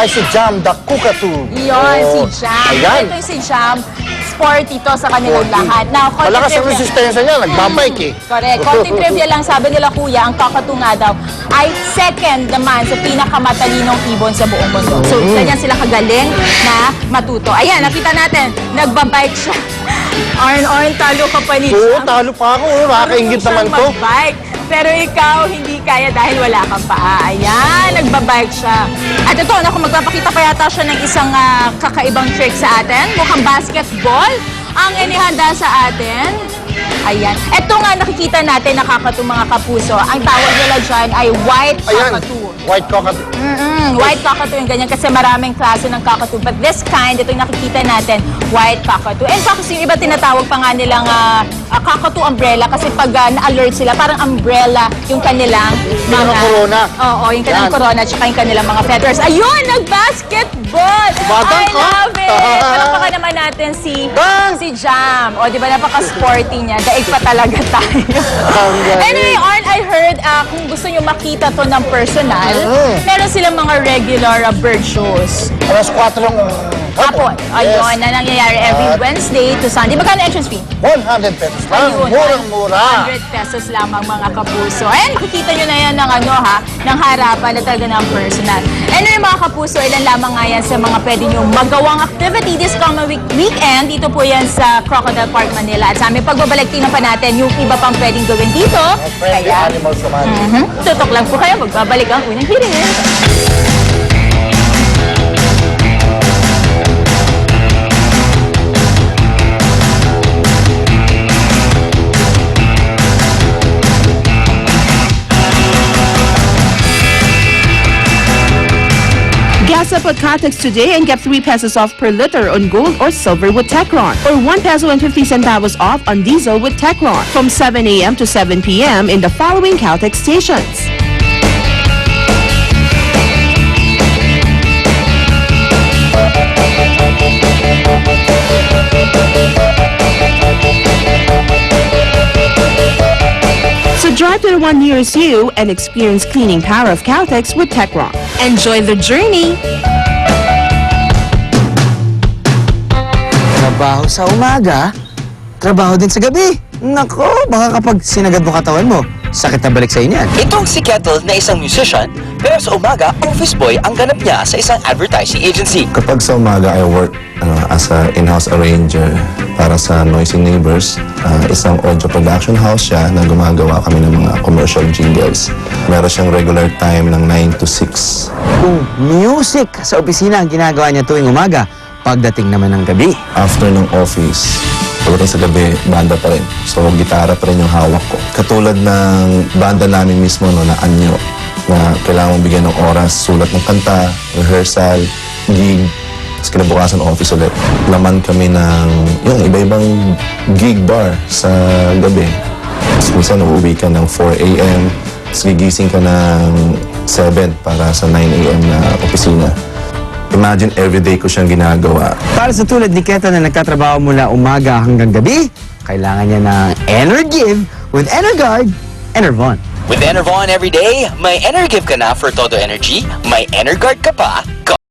ay si Jam the Cockatoo. Yun, si Jam. Ayan. Ito yung si Jam. Sporty to sa kanilang Sporty. lahat. Now, konting Malakas ang trivia. resistensya niya, nagbabike eh. Correct. Konting trivia lang, sabi nila kuya, ang Cockatoo nga daw ay second naman sa pinakamatalinong ibon sa buong mundo. So, ganyan sila kagaling na matuto. Ayan, nakita natin, nagbabike siya. Arn, talo ka pa ni Oo, Jam. talo pa ako. Nakakaingit naman to. Magbike. Pero ikaw, hindi kaya dahil wala kang paa. Ayan, nagbabike siya. At ito, naku, magpapakita pa yata siya ng isang kakaibang trick sa atin. Mukhang basketball ang inihanda sa atin. Ayan. Ito nga nakikita natin, nakakatuwa mga kapuso. Ang tawag nila dyan ay white Ayan, cockatoo. white cockatoo. White cockatoo yung ganyan kasi maraming klase ng cockatoo. But this kind, ito yung nakikita natin, white cockatoo. In fact, yung iba tinatawag pa nga nilang cockatoo umbrella kasi pag na-alert sila, parang umbrella yung kanilang Yung corona. Oo, yung kanilang Yan. corona at yung kanilang mga feathers. Ayun, nag-basketball! Bagang I ka. love it! Palakpakan naman natin si Jam. O, di ba, napaka-sporty niya. Daig pa talaga tayo. Anyway, Arn, I heard kung gusto nyo makita to ng personal, meron silang mga regular bird shows. Alas 4 ng Hapon. Ayun, na nangyayari every Wednesday to Sunday. Magkano entrance fee? 100 pesos lang. Ayun, Murang-mura. 100 pesos lamang mga kapuso. Ayan, nakikita nyo na yan ng ng harapan na talaga ng personal. Anyway mga kapuso, ilan lamang nga yan sa mga pwede nyo magawang activity this coming weekend. Dito po yan sa Crocodile Park, Manila. At sa aming pagbabalik, tingnan pa natin yung iba pang pwedeng gawin dito. Friendly animals naman. Tutok lang po kayo, magbabalik ang unang hirin. Gas up at Catex today and get 3 pesos off per liter on gold or silver with Techron, or 1 peso and 50 centavos off on diesel with Techron from 7 a.m. to 7 p.m. in the following Caltex stations. So drive to the one nearest you and experience cleaning power of Caltex with Techron. Enjoy the journey! Trabaho sa umaga, trabaho din sa gabi. Nako, baka kapag sinagad mo katawan mo, sakit na balik sa inyan. Itong si Kettle na isang musician, pero sa umaga, office boy ang ganap niya sa isang advertising agency. Kapag sa umaga, I work as a in-house arranger para sa Noisy Neighbors. Isang audio production house siya na gumagawa kami ng mga commercial jingles. Meron siyang regular time ng 9 to 6. Kung music sa opisina ang ginagawa niya tuwing umaga, pagdating naman ng gabi. After ng office, pagdating sa gabi, banda pa rin. So, gitara pa rin yung hawak ko. Katulad ng banda namin mismo, no, na Anyo, na kailangan mong bigyan ng oras, sulat ng kanta, rehearsal, gig, tapos kinabukasan office ulit. Laman kami ng yung iba-ibang gig bar sa gabi. Tapos minsan uuwi ka ng 4 a.m., tapos gigising ka ng 7 para sa 9 a.m. na opisina. Imagine everyday ko siyang ginagawa. Para sa tulad ni Keto na nagtatrabaho mula umaga hanggang gabi, kailangan niya ng Energive with Energuard, Enervon. With Enervon every day, may Energive ka na for todo energy, may Energuard ka pa,